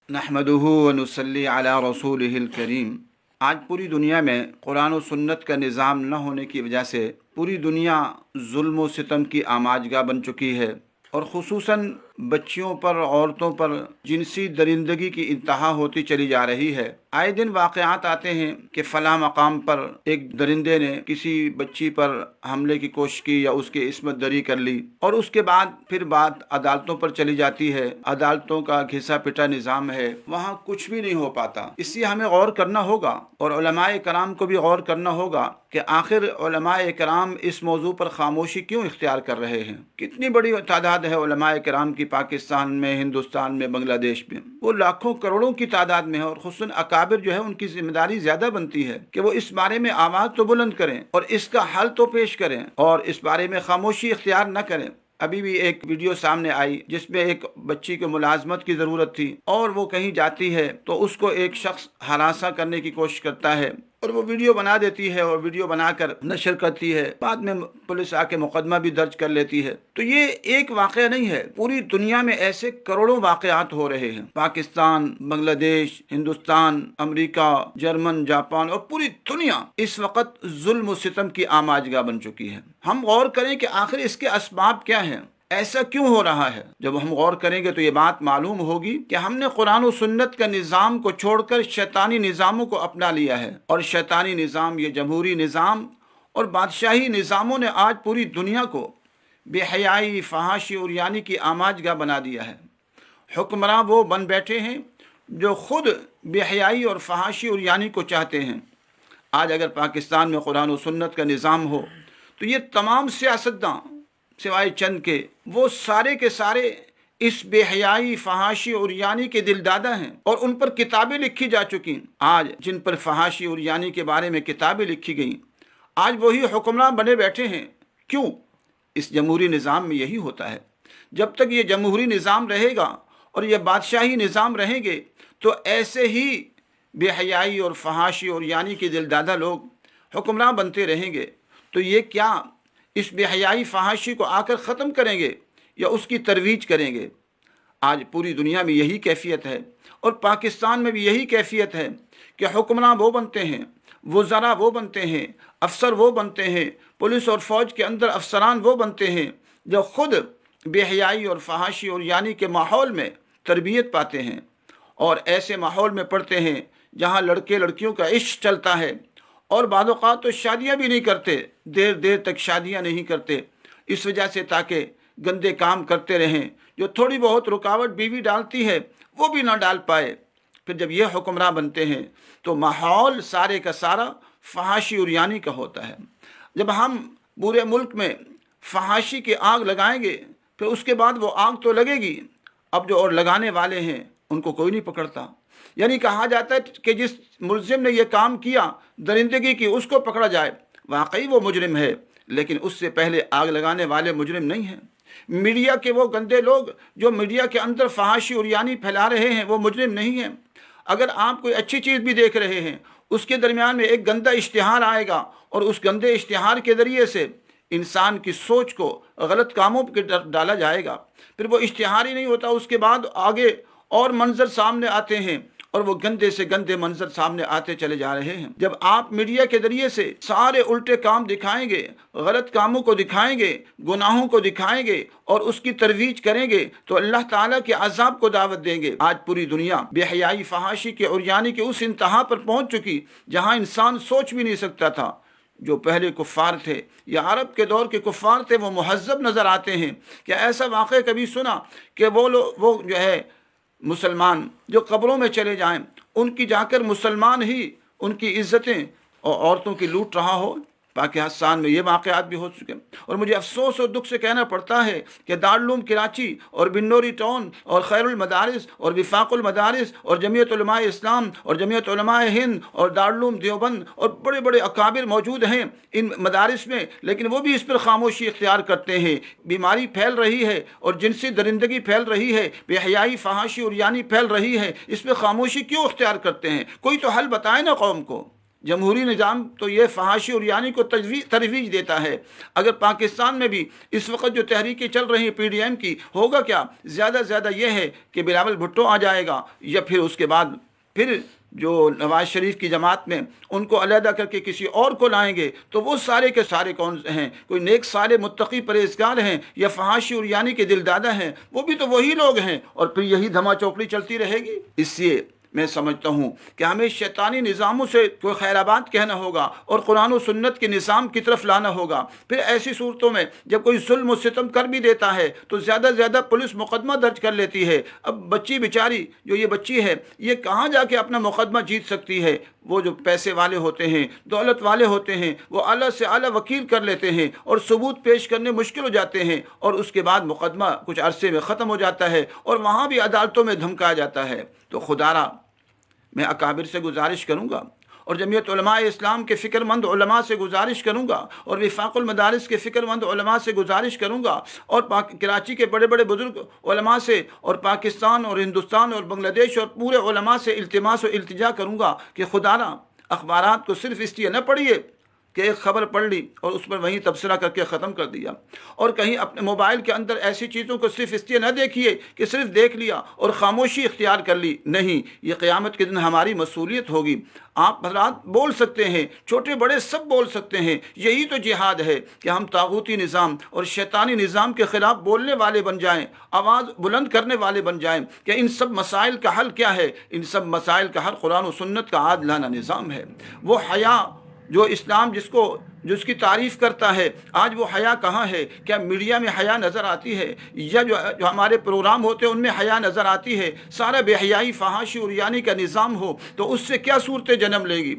नहमदुहु व नुसल्ली अला रसूलिहिल करीम। आज पूरी दुनिया में कुरान और सुन्नत का निज़ाम न होने की वजह से पूरी दुनिया जुल्म व सितम की आमाजगाह बन चुकी है और ख़ुसूसन बच्चियों पर, औरतों पर जिनसी दरिंदगी की इंतहा होती चली जा रही है। आए दिन वाक़यात आते हैं कि फ़लाँ मकाम पर एक दरिंदे ने किसी बच्ची पर हमले की कोशिश की या उसकी इस्मत दरी कर ली और उसके बाद फिर बात अदालतों पर चली जाती है। अदालतों का घिसा पिटा निज़ाम है, वहाँ कुछ भी नहीं हो पाता। इसलिए हमें गौर करना होगा और उलमाए कराम को भी गौर करना होगा कि आखिर उलमाए कराम इस मौजू पर खामोशी क्यों इख्तियार कर रहे हैं। कितनी बड़ी तादाद है उलमाए कराम की पाकिस्तान में, हिंदुस्तान में, बांग्लादेश में। वो लाखों करोड़ों की तादाद में है और खुसूसन अकाबिर जो है उनकी जिम्मेदारी ज्यादा बनती है कि वो इस बारे में आवाज़ तो बुलंद करें और इसका हल तो पेश करें और इस बारे में खामोशी इख्तियार न करें। अभी भी एक वीडियो सामने आई जिसमें एक बच्ची को मुलाजमत की ज़रूरत थी और वो कहीं जाती है तो उसको एक शख्स हरासा करने की कोशिश करता है और वो वीडियो बना देती है और वीडियो बनाकर नशर करती है। बाद में पुलिस आके मुकदमा भी दर्ज कर लेती है। तो ये एक वाक़या नहीं है, पूरी दुनिया में ऐसे करोड़ों वाक़यात हो रहे हैं। Pakistan, Bangladesh, Hindustan, America, German, Japan और पूरी दुनिया इस वक्त जुल्म और सितम की आमाजगाह बन चुकी है। हम गौर करें कि आखिर इसके असबाब क्या हैं, ऐसा क्यों हो रहा है। जब हम गौर करेंगे तो ये बात मालूम होगी कि हमने कुरान और सुन्नत का निज़ाम को छोड़कर शैतानी निज़ामों को अपना लिया है और शैतानी निज़ाम, ये जमहूरी निज़ाम और बादशाही निज़ामों ने आज पूरी दुनिया को बेहयाई, फहाशी और यानी की आमाजगाह बना दिया है। हुक्मरान वो बन बैठे हैं जो खुद बेहयाई और फहाशी और यानी को चाहते हैं। आज अगर पाकिस्तान में कुरान और सुन्नत का निज़ाम हो तो ये तमाम सियासतदान सिवाय चंद के वो सारे के सारे इस बेहयाई, फहाशी और यानी के दिलदादा हैं और उन पर किताबें लिखी जा चुकी। आज जिन पर फहाशी और यानी के बारे में किताबें लिखी गई, आज वही हुक्मरान बने बैठे हैं। क्यों? इस जमहूरी निज़ाम में यही होता है। जब तक ये जमहूरी निज़ाम रहेगा और ये बादशाही निज़ाम रहेंगे तो ऐसे ही बेहयाई और फहाशी और यानी के दिलदादा लोग हुक्मरान बनते रहेंगे। तो ये क्या इस बेहयाई, फहाशी को आकर ख़त्म करेंगे या उसकी तरवीज करेंगे? आज पूरी दुनिया में यही कैफियत है और पाकिस्तान में भी यही कैफियत है कि हुक्मरान वो बनते हैं, वज़रा वो बनते हैं, अफसर वो बनते हैं, पुलिस और फ़ौज के अंदर अफसरान वो बनते हैं जो ख़ुद बेहयाई और फहाशी और यानी के माहौल में तरबियत पाते हैं और ऐसे माहौल में पढ़ते हैं जहाँ लड़के लड़कियों का इश्क चलता है और बाद औक़ात तो शादियाँ भी नहीं करते, देर देर तक शादियाँ नहीं करते इस वजह से ताकि गंदे काम करते रहें। जो थोड़ी बहुत रुकावट बीवी डालती है वो भी ना डाल पाए। फिर जब ये हुक्मरान बनते हैं तो माहौल सारे का सारा फहाशी और यानी का होता है। जब हम पूरे मुल्क में फहाशी की आग लगाएंगे फिर उसके बाद वो आग तो लगेगी, अब जो और लगाने वाले हैं उनको कोई नहीं पकड़ता। यानी कहा जाता है कि जिस मुलजिम ने यह काम किया, दरिंदगी की, उसको पकड़ा जाए। वाकई वो मुजरिम है, लेकिन उससे पहले आग लगाने वाले मुजरिम नहीं हैं। मीडिया के वो गंदे लोग जो मीडिया के अंदर फहाशी और यानी फैला रहे हैं वो मुजरिम नहीं हैं। अगर आप कोई अच्छी चीज़ भी देख रहे हैं, उसके दरमियान में एक गंदा इश्तिहार आएगा और उस गंदे इश्तिहार के ज़रिए से इंसान की सोच को गलत कामों पर डाला जाएगा। फिर वो इश्तिहार ही नहीं होता, उसके बाद आगे और मंजर सामने आते हैं और वो गंदे से गंदे मंजर सामने आते चले जा रहे हैं। जब आप मीडिया के जरिए से सारे उल्टे काम दिखाएंगे, गलत कामों को दिखाएंगे, गुनाहों को दिखाएंगे और उसकी तरवीज करेंगे तो अल्लाह ताला के अजाब को दावत देंगे। आज पूरी दुनिया बेहयाई, फहाशी के और यानी के उस इंतहा पर पहुंच चुकी जहां इंसान सोच भी नहीं सकता था। जो पहले कुफ़ार थे या अरब के दौर के कुफ़ार थे वो मुहज़्ज़ब नज़र आते हैं। क्या ऐसा वाक़या कभी सुना कि वो जो है मुसलमान जो कब्रों में चले जाएं, उनकी जाकर मुसलमान ही उनकी इज़्ज़तें और औरतों की लूट रहा हो? पाकिस्तान में ये वाक़यात भी हो चुके हैं और मुझे अफसोस और दुख से कहना पड़ता है कि दारुल कराची और बिन्नौरी टाउन और खैरुल मदारिस और विफाकुल मदारिस और जमीयत उलमा इस्लाम और जमीयत उलमा हिंद और दारुल देवबंद और बड़े बड़े अकाबिर मौजूद हैं इन मदारिस में, लेकिन वो भी इस पर खामोशी इख्तियार करते हैं। बीमारी फैल रही है और जिनसी दरिंदगी फैल रही है, बेहयाई, फहाशी और यानी फैल रही है, इस पर खामोशी क्यों इख्तियार करते हैं? कोई तो हल बताए ना कौम को। جمہوری نظام تو یہ فحاشی اور یعنی کو ترویج دیتا ہے۔ اگر پاکستان میں بھی اس وقت جو تحریکیں چل رہی ہیں پی ڈی ایم کی، ہوگا کیا؟ زیادہ سے زیادہ یہ ہے کہ بلاول بھٹو آ جائے گا، یا پھر اس کے بعد پھر جو نواز شریف کی جماعت میں ان کو علیحدہ کر کے کسی اور کو لائیں گے، تو وہ سارے کے سارے کون ہیں؟ کوئی نیک سارے متقی پرہیزگار ہیں یا فحاشی اور یعنی کے دل دادا ہیں؟ وہ بھی تو وہی لوگ ہیں، اور پھر یہی دھما چوکڑی چلتی رہے گی۔ اس لیے میں سمجھتا ہوں کہ ہمیں شیطانی نظاموں سے کوئی خیر آباد کہنا ہوگا اور قرآن و سنت کے نظام کی طرف لانا ہوگا۔ پھر ایسی صورتوں میں جب کوئی ظلم و ستم کر بھی دیتا ہے تو زیادہ سے زیادہ پولیس مقدمہ درج کر لیتی ہے۔ اب بچی بیچاری جو یہ بچی ہے، یہ کہاں جا کے اپنا مقدمہ جیت سکتی ہے؟ وہ جو پیسے والے ہوتے ہیں، دولت والے ہوتے ہیں، وہ اعلیٰ سے اعلیٰ وکیل کر لیتے ہیں اور ثبوت پیش کرنے مشکل ہو جاتے ہیں، اور اس کے بعد مقدمہ کچھ عرصے میں ختم ہو جاتا ہے اور وہاں بھی عدالتوں میں دھمکایا جاتا ہے۔ تو خدا را میں اکابر سے گزارش کروں گا، اور جمعیت علماء اسلام کے فکر مند علماء سے گزارش کروں گا، اور وفاق المدارس کے فکر مند علماء سے گزارش کروں گا، اور کراچی کے بڑے بڑے بزرگ علماء سے، اور پاکستان اور ہندوستان اور بنگلہ دیش اور پورے علماء سے التماس و التجا کروں گا کہ خدا را اخبارات کو صرف اس لیے نہ پڑھیے کہ ایک خبر پڑھ لی اور اس پر وہیں تبصرہ کر کے ختم کر دیا، اور کہیں اپنے موبائل کے اندر ایسی چیزوں کو صرف اس لیے نہ دیکھیے کہ صرف دیکھ لیا اور خاموشی اختیار کر لی۔ نہیں، یہ قیامت کے دن ہماری مسئولیت ہوگی۔ آپ حضرات بول سکتے ہیں، چھوٹے بڑے سب بول سکتے ہیں، یہی تو جہاد ہے کہ ہم طاغوتی نظام اور شیطانی نظام کے خلاف بولنے والے بن جائیں، آواز بلند کرنے والے بن جائیں کہ ان سب مسائل کا حل کیا ہے؟ ان سب مسائل کا حل قرآن و سنت کا عادلانہ نظام ہے۔ وہ حیا جو اسلام جس کی تعریف کرتا ہے، آج وہ حیا کہاں ہے؟ کیا میڈیا میں حیا نظر آتی ہے؟ یا جو ہمارے پروگرام ہوتے ہیں ان میں حیا نظر آتی ہے؟ سارا بے حیائی، فحاشی اور یعنی کا نظام ہو تو اس سے کیا صورتیں جنم لے گی؟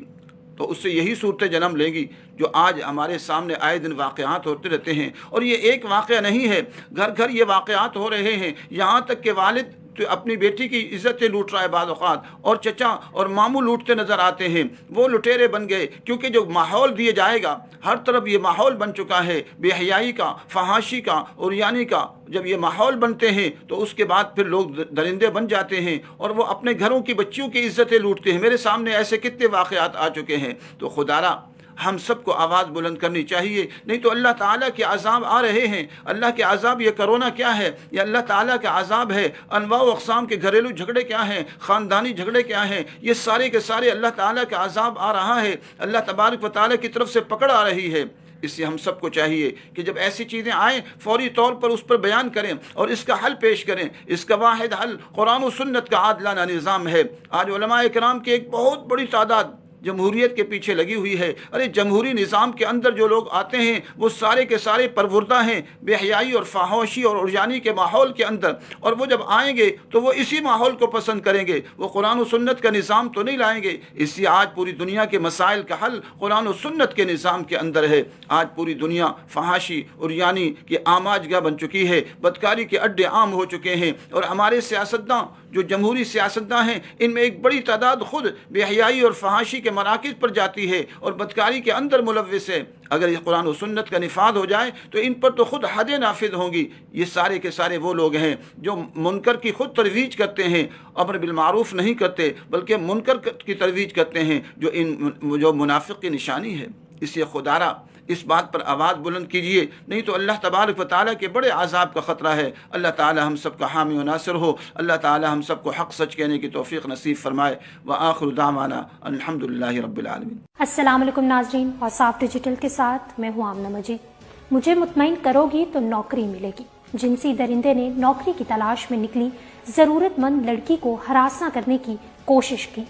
تو اس سے یہی صورتیں جنم لے گی جو آج ہمارے سامنے آئے دن واقعات ہوتے رہتے ہیں، اور یہ ایک واقعہ نہیں ہے، گھر گھر یہ واقعات ہو رہے ہیں۔ یہاں تک کہ والد تو اپنی بیٹی کی عزتیں لوٹ رہا ہے بعض اوقات، اور چچا اور ماموں لوٹتے نظر آتے ہیں۔ وہ لٹیرے بن گئے کیونکہ جو ماحول دیے جائے گا، ہر طرف یہ ماحول بن چکا ہے بے حیائی کا، فحاشی کا اور یعنی کا۔ جب یہ ماحول بنتے ہیں تو اس کے بعد پھر لوگ درندے بن جاتے ہیں اور وہ اپنے گھروں کی بچیوں کی عزتیں لوٹتے ہیں۔ میرے سامنے ایسے کتنے واقعات آ چکے ہیں۔ تو خدا را ہم سب کو آواز بلند کرنی چاہیے، نہیں تو اللہ تعالیٰ کے عذاب آ رہے ہیں۔ اللہ کے عذاب، یہ کرونا کیا ہے؟ یہ اللہ تعالیٰ کا عذاب ہے۔ انواع و اقسام کے گھریلو جھگڑے کیا ہیں؟ خاندانی جھگڑے کیا ہیں؟ یہ سارے کے سارے اللہ تعالیٰ کا عذاب آ رہا ہے، اللہ تبارک و تعالیٰ کی طرف سے پکڑ آ رہی ہے۔ اس لیے ہم سب کو چاہیے کہ جب ایسی چیزیں آئیں فوری طور پر اس پر بیان کریں اور اس کا حل پیش کریں۔ اس کا واحد حل قرآن و سنت کا عادلانہ نظام ہے۔ آج علماء کرام کی ایک بہت بڑی تعداد جمہوریت کے پیچھے لگی ہوئی ہے۔ ارے جمہوری نظام کے اندر جو لوگ آتے ہیں وہ سارے کے سارے پروردہ ہیں بے حیائی اور فحاشی اور عریانی کے ماحول کے اندر، اور وہ جب آئیں گے تو وہ اسی ماحول کو پسند کریں گے، وہ قرآن و سنت کا نظام تو نہیں لائیں گے۔ اس لیے آج پوری دنیا کے مسائل کا حل قرآن و سنت کے نظام کے اندر ہے۔ آج پوری دنیا فحاشی اور عریانی کی آماج گاہ بن چکی ہے، بدکاری کے اڈے عام ہو چکے ہیں، اور ہمارے سیاستداں جو جمہوری سیاستداں ہیں ان میں ایک بڑی تعداد خود بے حیائی اور فحاشی کے مراکز پر جاتی ہے اور بدکاری کے اندر ملوث ہے۔ اگر یہ قرآن و سنت کا نفاذ ہو جائے تو ان پر تو خود حدیں نافذ ہوں گی۔ یہ سارے کے سارے وہ لوگ ہیں جو منکر کی خود ترویج کرتے ہیں، امر بالمعروف نہیں کرتے بلکہ منکر کی ترویج کرتے ہیں، جو منافق کی نشانی ہے۔ اس لیے خدا را اس بات پر آواز بلند کیجیے، نہیں تو اللہ تبارک و تعالیٰ کے بڑے عذاب کا خطرہ ہے۔ اللہ تعالیٰ ہم سب کا حامی و ناصر ہو۔ اللہ تعالیٰ ہم سب کو حق سچ کہنے کی توفیق نصیب فرمائے۔ وآخر دعوانا الحمدللہ رب العالمین۔ السلام علیکم ناظرین، اوصاف ڈیجیٹل کے ساتھ میں ہوں آمنہ مجید۔ مجھے مطمئن کرو گی تو نوکری ملے گی۔ جنسی درندے نے نوکری کی تلاش میں نکلی ضرورت مند لڑکی کو ہراساں کرنے کی کوشش کی،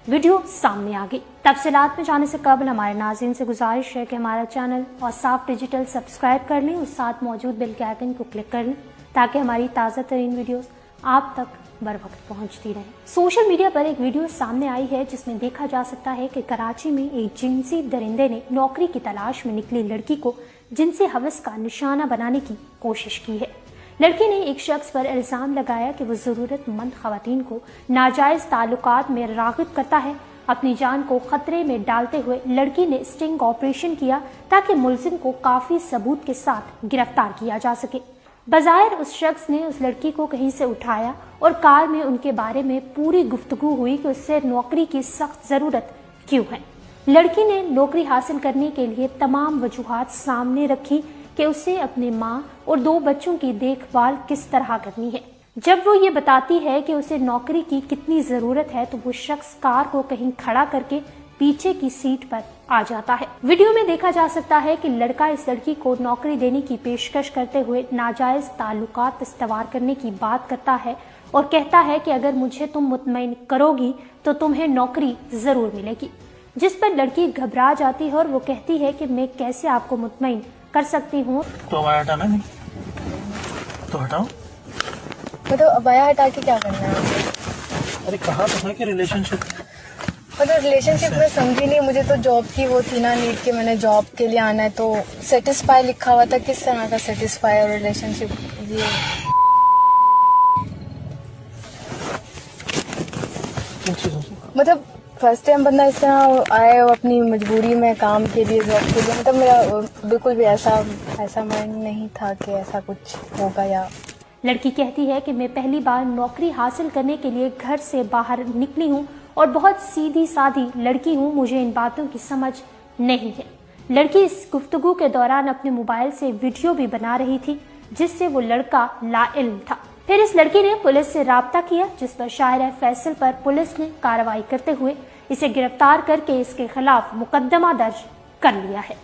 ویڈیو سامنے آ گئی۔ تفصیلات میں جانے سے قبل ہمارے ناظرین سے گزارش ہے کہ ہمارا چینل اوصاف ڈیجیٹل سبسکرائب کر لیں اور ساتھ موجود بیل کے آئیکن کو کلک کر لیں تاکہ ہماری تازہ ترین ویڈیوز آپ تک بر وقت پہنچتی رہیں۔ سوشل میڈیا پر ایک ویڈیو سامنے آئی ہے جس میں دیکھا جا سکتا ہے کہ کراچی میں ایک جنسی درندے نے نوکری کی تلاش میں نکلی لڑکی کو جنسی ہوس کا نشانہ بنانے کی کوشش کی ہے۔ لڑکی نے ایک شخص پر الزام لگایا کہ وہ ضرورت مند خواتین کو ناجائز تعلقات میں راغب کرتا ہے۔ اپنی جان کو خطرے میں ڈالتے ہوئے لڑکی نے اسٹنگ آپریشن کیا تاکہ ملزم کو کافی ثبوت کے ساتھ گرفتار کیا جا سکے۔ بظاہر اس شخص نے اس لڑکی کو کہیں سے اٹھایا اور کار میں ان کے بارے میں پوری گفتگو ہوئی کہ اس سے نوکری کی سخت ضرورت کیوں ہے۔ लड़की ने नौकरी हासिल करने के लिए तमाम वजूहात सामने रखी कि उसे अपने माँ और 2 बच्चों की देखभाल किस तरह करनी है। जब वो ये बताती है कि उसे नौकरी की कितनी जरूरत है तो वो शख्स कार को कहीं खड़ा करके पीछे की सीट पर आ जाता है। वीडियो में देखा जा सकता है कि लड़का इस लड़की को नौकरी देने की पेशकश करते हुए नाजायज ताल्लुकात इस्तवार करने की बात करता है और कहता है कि अगर मुझे तुम मुतमईन करोगी तो तुम्हें नौकरी जरूर मिलेगी, जिस पर लड़की घबरा जाती है और वो कहती है कि मैं कैसे आपको मुतमईन कर सकती हूँ। तो अबाया हटाना नहीं तो हटाओ। मतलब अबाया हटा के क्या करना है मुझे? अरे कहा तो है कि रिलेशनशिप। मतलब रिलेशनशिप में समझी नहीं, मुझे तो जॉब की वो थी ना नीड के मैंने जॉब के लिए आना है, तो सेटिस्फाई लिखा हुआ था। किस तरह का सेटिस्फाई और रिलेशनशिप? ये किन चीजों से? मतलब फर्स्ट टाइम बंदा इस तरह आए अपनी मजबूरी में काम के लिए जॉब के लिए, मतलब मेरा बिल्कुल भी ऐसा माइंड नहीं था कि ऐसा कुछ होगा। या लड़की कहती है कि मैं पहली बार नौकरी हासिल करने के लिए घर से बाहर निकली हूँ और बहुत सीधी सादी लड़की हूँ, मुझे इन बातों की समझ नहीं है। लड़की इस गुफ्तगू के दौरान अपने मोबाइल से वीडियो भी बना रही थी जिससे वो लड़का लाइल्म था। फिर इस लड़की ने पुलिस से राब्ता किया, जिस पर शाहिरा फैसल पर पुलिस ने कार्रवाई करते हुए इसे गिरफ्तार करके इसके खिलाफ मुकदमा दर्ज कर लिया है।